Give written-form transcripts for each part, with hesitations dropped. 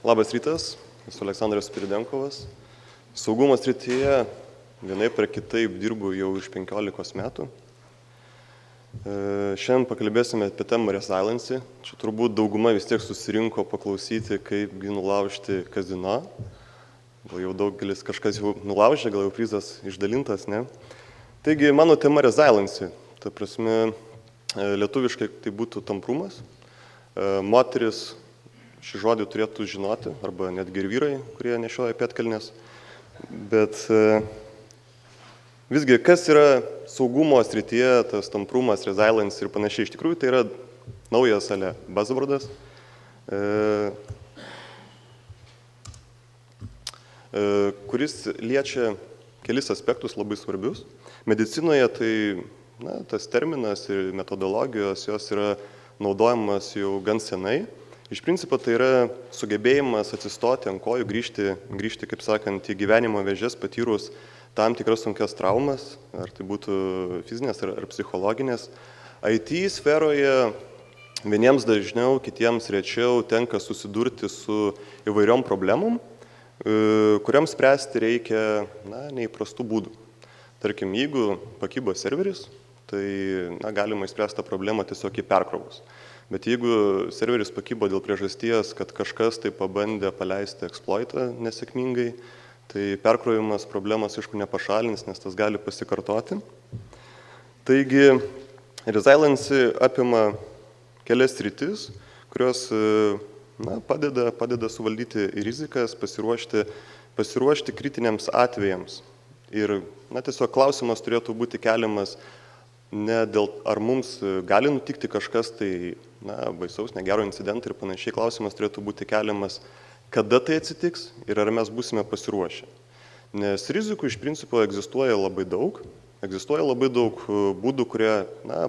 Labas rytas, esu Aleksandras Spiridenkovas. Saugumo srityje vienaip ar kitaip dirbu jau iš 15 metų. Šiandien pakalbėsime apie temą resiliency. Čia turbūt dauguma vis tiek susirinko paklausyti, kaip nulaužti kazino. Gal jau daugelis kažkas jau nulaužė, gal jau prizas išdalintas, ne? Taigi mano tema resiliency. Ta prasme, lietuviškai tai būtų tamprumas. Moteris šį žodį turėtų žinoti, arba netgi ir vyrai, kurie nešioja pėdkelnes. Bet visgi, kas yra saugumo srityje, tas tamprumas, resiliency ir panašiai, iš tikrųjų tai yra naujas buzzwordas, kuris liečia kelis aspektus labai svarbius. Medicinoje tai tas terminas ir metodologijos jos yra naudojamas jau gan senai. Iš principo tai yra sugebėjimas atsistoti ant kojų, grįžti, kaip sakant, į gyvenimo vėžes patyrus tam tikras sunkias traumas, ar tai būtų fizinės ar psichologinės. IT sferoje vieniems dažniau, kitiems rečiau tenka susidurti su įvairiom problemom, kuriams spręsti reikia neįprastų būdų. Tarkim, jeigu pakybo serveris, tai galima išspręsti tą problemą tiesiog jį perkrovus. Bet jeigu serveris pakybo dėl priežasties, kad kažkas tai pabandė paleisti exploitą nesėkmingai, tai perkrovimas problemas aišku nepašalins, nes tas gali pasikartoti. Taigi, resiliency apima kelias sritis, kurios padeda suvaldyti rizikas, pasiruošti kritiniams atvejams. Ir tiesiog klausimas turėtų būti keliamas ne dėl, ar mums gali nutikti kažkas tai baisaus, negero incidentą ir panašiai, klausimas turėtų būti keliamas, kada tai atsitiks ir ar mes būsime pasiruošę. Nes rizikų iš principo egzistuoja labai daug būdų, kurie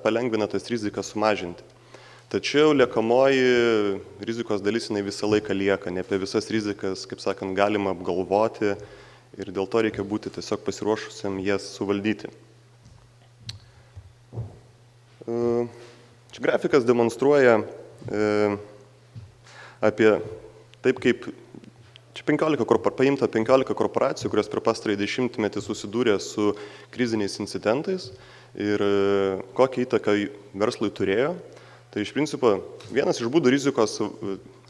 palengvina tas rizikas sumažinti. Tačiau liekamoji rizikos dalis jinai visą laiką lieka, ne apie visas rizikas, kaip sakant, galima apgalvoti ir dėl to reikia būti tiesiog pasiruošusiam jas suvaldyti. Čia grafikas demonstruoja apie taip, kaip čia paimta 15 korporacijų, kurios per pastarąjį dešimtmetį susidūrė su kriziniais incidentais ir kokią įtaką verslui turėjo. Tai iš principo vienas iš būdų rizikos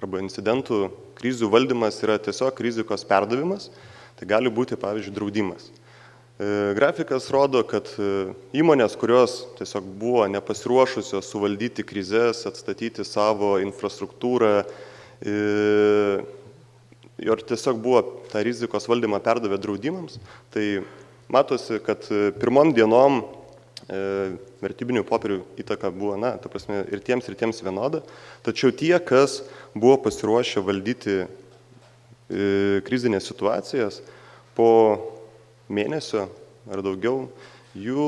arba incidentų krizių valdymas yra tiesiog rizikos perdavimas. Tai gali būti, pavyzdžiui, draudimas. Grafikas rodo, kad įmonės, kurios tiesiog buvo nepasiruošusios suvaldyti krizes, atstatyti savo infrastruktūrą ir tiesiog buvo tą rizikos valdymą perdavę draudimams, tai matosi, kad pirmom dienom vertybinių popierių įtaka buvo, ta prasme, ir tiems vienoda, tačiau tie, kas buvo pasiruošę valdyti krizinės situacijas, po mėnesio ar daugiau, jų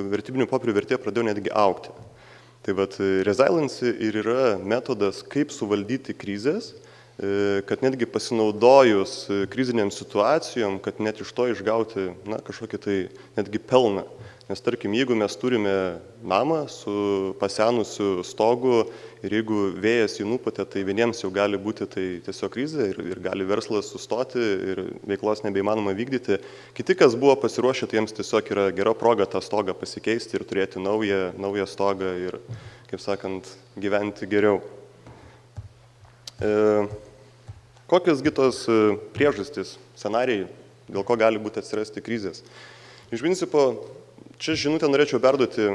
vertybinių popierių vertė pradėjo netgi augti. Tai resiliency ir yra metodas, kaip suvaldyti krizės, kad netgi pasinaudojus kriziniam situacijom, kad net iš to išgauti kažkokį tai netgi pelną. Nes tarkim, jeigu mes turime namą su pasenusiu stogu ir jeigu vėjas jį nupūtė, tai vieniems jau gali būti tai tiesiog krizė ir gali verslas sustoti ir veiklos nebeįmanoma vykdyti. Kiti, kas buvo pasiruošę, tai jiems tiesiog yra gera proga tą stogą pasikeisti ir turėti naują stogą ir, kaip sakant, gyventi geriau. Kokios tos priežastys, scenarijai, dėl ko gali būti atsirasti krizės? Iš principo, čia žinutę norėčiau perduoti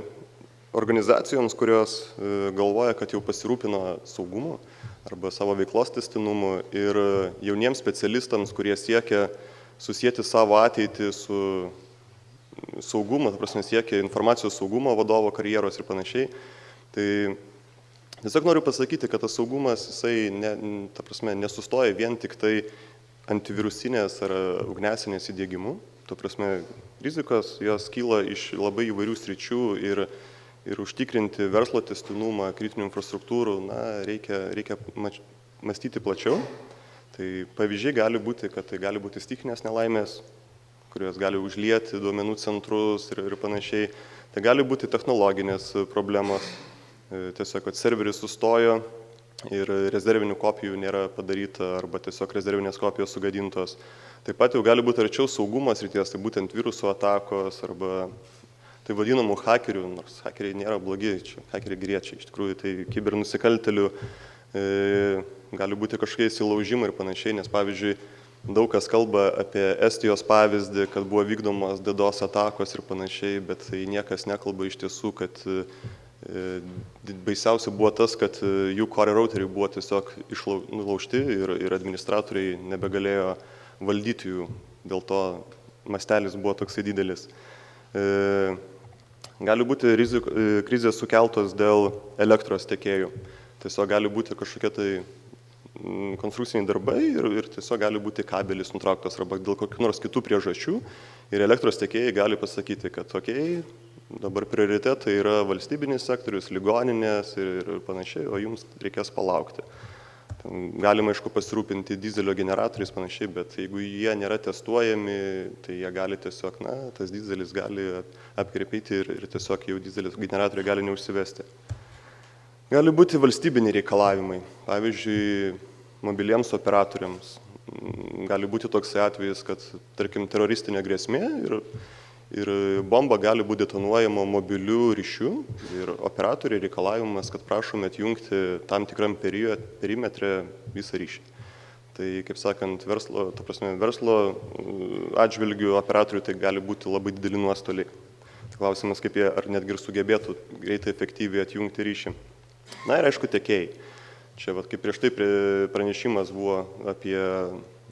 organizacijoms, kurios galvoja, kad jau pasirūpino saugumu arba savo veiklos tęstinumu ir jauniems specialistams, kurie siekia susijęti savo ateitį su saugumu, ta prasme siekia informacijos saugumo vadovo karjeros ir panašiai. Tai tiesiog noriu pasakyti, kad tas saugumas, jisai nesustoja vien tik tai antivirusinės ar ugnesinės įdiegimu. Ta prasme, rizikos jos kyla iš labai įvairių sričių ir užtikrinti verslo tęstinumą, kritinių infrastruktūrų, reikia mąstyti plačiau. Tai pavyzdžiai gali būti, kad tai gali būti stichinės nelaimės, kurios gali užlieti duomenų centrus ir panašiai. Tai gali būti technologinės problemos, tiesiog, kad serveris sustojo ir rezervinių kopijų nėra padaryta arba tiesiog rezervinės kopijos sugadintos. Taip pat jau gali būti arčiau saugumo srities, tai būtent virusų atakos arba tai vadinamų hakerių, nors hakeriai nėra blogi, čia hakeriai geriečiai, iš tikrųjų tai kibernusikaltelių gali būti kažkokie įsilaužimai ir panašiai, nes pavyzdžiui, daug kas kalba apie Estijos pavyzdį, kad buvo vykdomos DDoS atakos ir panašiai, bet tai niekas nekalba iš tiesų, kad baisiausia buvo tas, kad jų core routeriai buvo tiesiog nulaužti ir administratoriai nebegalėjo valdyti jų, dėl to mastelis buvo toksai didelis. Gali būti krizės sukeltos dėl elektros tiekėjų. Tiesiog gali būti kažkokie tai konstrukciniai darbai ir tiesiog gali būti kabelis nutrauktas arba dėl kokių nors kitų priežasčių ir elektros tiekėjai gali pasakyti, kad okei, dabar prioritetai yra valstybinis sektorius, ligoninės ir panašiai, o jums reikės palaukti. Galima, aišku, pasirūpinti dizelio generatoriais panašiai, bet jeigu jie nėra testuojami, tai jie gali tiesiog, tas dizelis gali apkreipyti ir tiesiog jau dizelis generatoriai gali neužsivesti. Gali būti valstybiniai reikalavimai, pavyzdžiui, mobiliems operatoriams. Gali būti toks atvejis, kad, tarkim, teroristinė grėsmė ir bomba gali būti detonuojama mobilių ryšių ir operatoriai reikalavimas, kad prašome atjungti tam tikram perimetre visą ryšį. Tai, kaip sakant, verslo atžvilgių operatorių tai gali būti labai dideli nuostoliai. Klausimas, kaip jie ar netgi ir sugebėtų greitai, efektyviai atjungti ryšį. Na ir aišku, tiekėjai. Čia, kaip prieš tai pranešimas buvo apie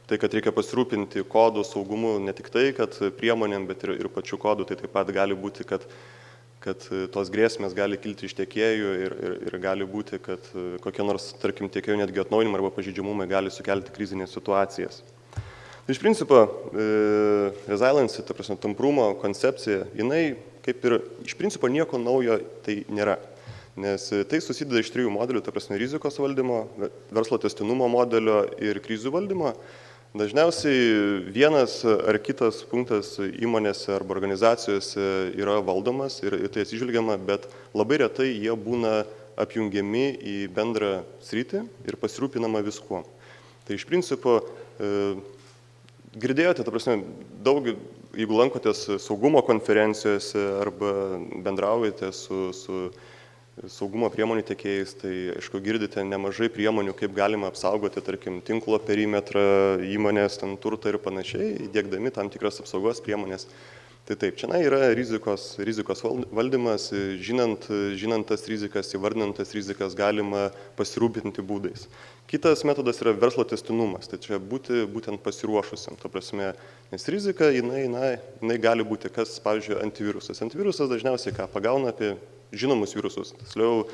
tai, kad reikia pasirūpinti kodų saugumu, ne tik tai, kad priemonėm, bet ir pačių kodų. Tai taip pat gali būti, kad tos grėsmės gali kilti iš tiekėjų ir gali būti, kad kokie nors, tarkim, tiekėjų netgi atnaujinimai arba pažeidžiamumai gali sukelti krizinės situacijas. Tai iš principo, resiliency, tamprumo koncepcija, jinai kaip ir iš principo nieko naujo tai nėra. Nes tai susideda iš 3 modelių, rizikos valdymo, verslo tęstinumo modelio ir krizių valdymo. Dažniausiai vienas ar kitas punktas įmonėse arba organizacijose yra valdomas ir tai atsižvelgiama, bet labai retai jie būna apjungiami į bendrą sritį ir pasirūpinama viskuo. Tai iš principo girdėjote, daug, jeigu lankotės saugumo konferencijose arba bendraujate su saugumo priemonių tiekėjais, tai aišku girdite nemažai priemonių, kaip galima apsaugoti, tarkim, tinklo perimetrą, įmonės, turtą ir panašiai, įdėkdami tam tikras apsaugos priemonės. Tai taip, čia yra rizikos valdymas, žinant tas rizikas, įvardinant tas rizikas, galima pasirūpinti būdais. Kitas metodas yra verslo tęstinumas, tai čia būti būtent pasiruošusiam, nes rizika, jinai gali būti, kas, pavyzdžiui, antivirusas. Antivirusas dažniausiai pagauna apie žinomus virusus. Tiksliau,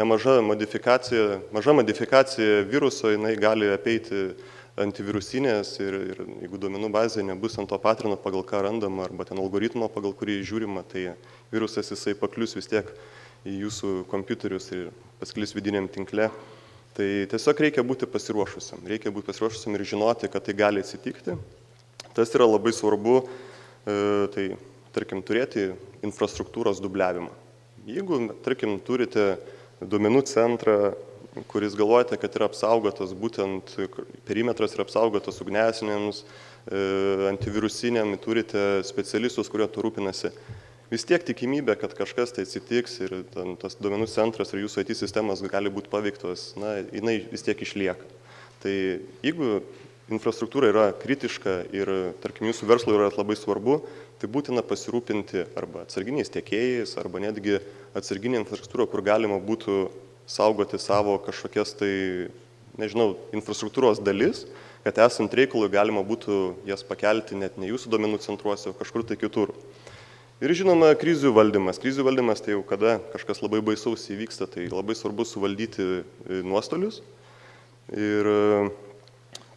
maža modifikacija viruso, jinai gali apeiti antivirusinės ir jeigu duomenų bazė nebus ant to patrino, pagal ką randama, arba ten algoritmo, pagal kurį žiūrima, tai virusas jisai paklius vis tiek į jūsų kompiuterius ir pasklis vidiniam tinkle. Tai tiesiog reikia būti pasiruošusiam. Reikia būti pasiruošusiam ir žinoti, kad tai gali atsitikti. Tas yra labai svarbu, tai, tarkim, turėti infrastruktūros dubliavimą. Jeigu, tarkim, turite duomenų centrą, kuris galvojate, kad yra apsaugotas, būtent perimetras yra apsaugotas ugnesinėms, antivirusiniam, turite specialistus, kurie to rūpinasi, vis tiek tikimybė, kad kažkas tai atsitiks ir tas duomenų centras ir jūsų IT sistemas gali būti paveiktos, jinai vis tiek išlieka. Tai jeigu infrastruktūra yra kritiška ir, tarkim, jūsų verslui yra labai svarbu, tai būtina pasirūpinti arba atsarginiais tiekėjais, arba netgi atsarginė infrastruktūra, kur galima būtų saugoti savo kažkokias tai, infrastruktūros dalis, kad esant reikalui galima būtų jas pakelti net ne jūsų duomenų centruose, o kažkur tai kitur. Ir žinoma, krizių valdymas. Krizių valdymas tai jau kada kažkas labai baisaus įvyksta, tai labai svarbu suvaldyti nuostolius. Ir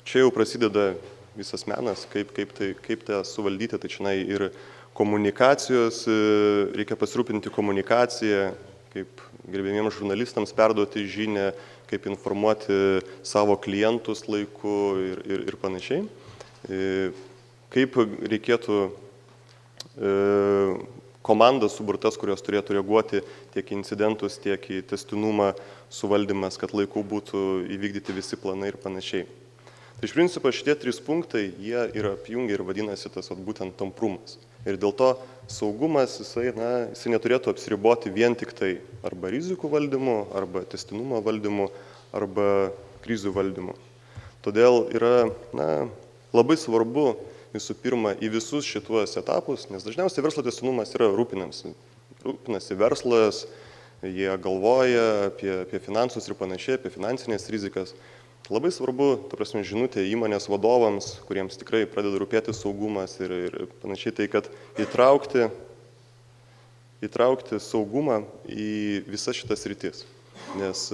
čia jau prasideda visas menas, kaip tą suvaldyti, tai čia ir komunikacijos, reikia pasirūpinti komunikaciją, kaip gerbėmiems žurnalistams perduoti žinią, kaip informuoti savo klientus laiku ir panašiai. Kaip reikėtų komandas suburtas, kurios turėtų reaguoti tiek į incidentus, tiek į testinumą, suvaldymas, kad laiku būtų įvykdyti visi planai ir panašiai. Tai iš principo šitie 3 punktai, jie yra apjungi ir vadinasi tas būtent tamprumas. Ir dėl to saugumas, jisai neturėtų apsiriboti vien tik tai arba rizikų valdymu, arba testinumo valdymu, arba krizių valdymu. Todėl yra labai svarbu visų pirma į visus šituos etapus, nes dažniausiai verslo tęstinumas yra rūpinasi verslas, jie galvoja apie finansus ir panašiai, apie finansinės rizikas. Labai svarbu, žinutė įmonės vadovams, kuriems tikrai pradeda rūpėti saugumas ir panašiai, tai kad įtraukti saugumą į visas šitas rytis. Nes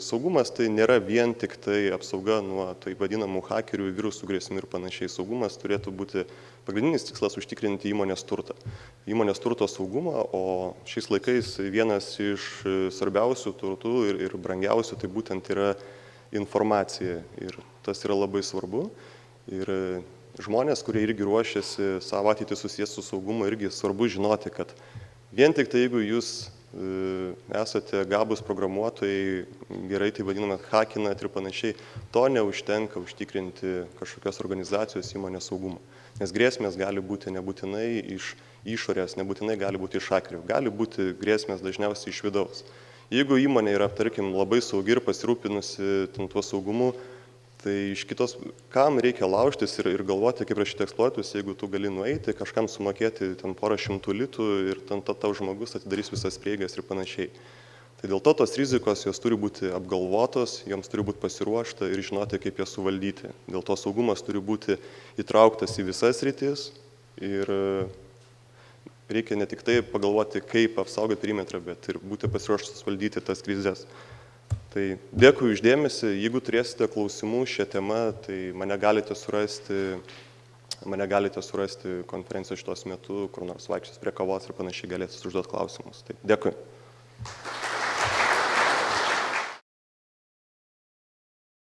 saugumas tai nėra vien tik tai apsauga nuo tai vadinamų hakerių, virusų grėsmių ir panašiai. Saugumas turėtų būti pagrindinis tikslas užtikrinti įmonės turtą. Įmonės turto saugumą, o šiais laikais vienas iš svarbiausių turtų ir brangiausių tai būtent yra informacija. Ir tas yra labai svarbu. Ir žmonės, kurie irgi ruošiasi savo ateitį susijęs su saugumu, irgi svarbu žinoti, kad vien tik tai jeigu jūs esate gabūs programuotojai, gerai tai vadiname hakinat ir panašiai, to neužtenka užtikrinti kažkokios organizacijos įmonės saugumą. Nes grėsmės gali būti nebūtinai iš išorės, nebūtinai gali būti iš hakerių, gali būti grėsmės dažniausiai iš vidaus. Jeigu įmonė yra, tarkim, labai saugi ir pasirūpinusi tuo saugumu, tai iš kitos, kam reikia laužtis ir galvoti, kaip rašyti eksploitus, jeigu tu gali nueiti, kažkam sumokėti porą šimtų litų ir tau žmogus atidarys visas prieigas ir panašiai. Tai dėl to tos rizikos, jos turi būti apgalvotos, joms turi būti pasiruošta ir žinoti, kaip jas suvaldyti. Dėl to saugumas turi būti įtrauktas į visas rytis ir reikia ne tik tai pagalvoti, kaip apsaugoti perimetrą, bet ir būti pasiruoštas valdyti tas krizės. Tai dėkui už dėmesį. Jeigu turėsite klausimų šią temą, tai mane galite surasti konferencijos šitos metu, kur nors vaikščios prie kavos ir panašiai galėsite užduoti klausimus. Tai dėkui.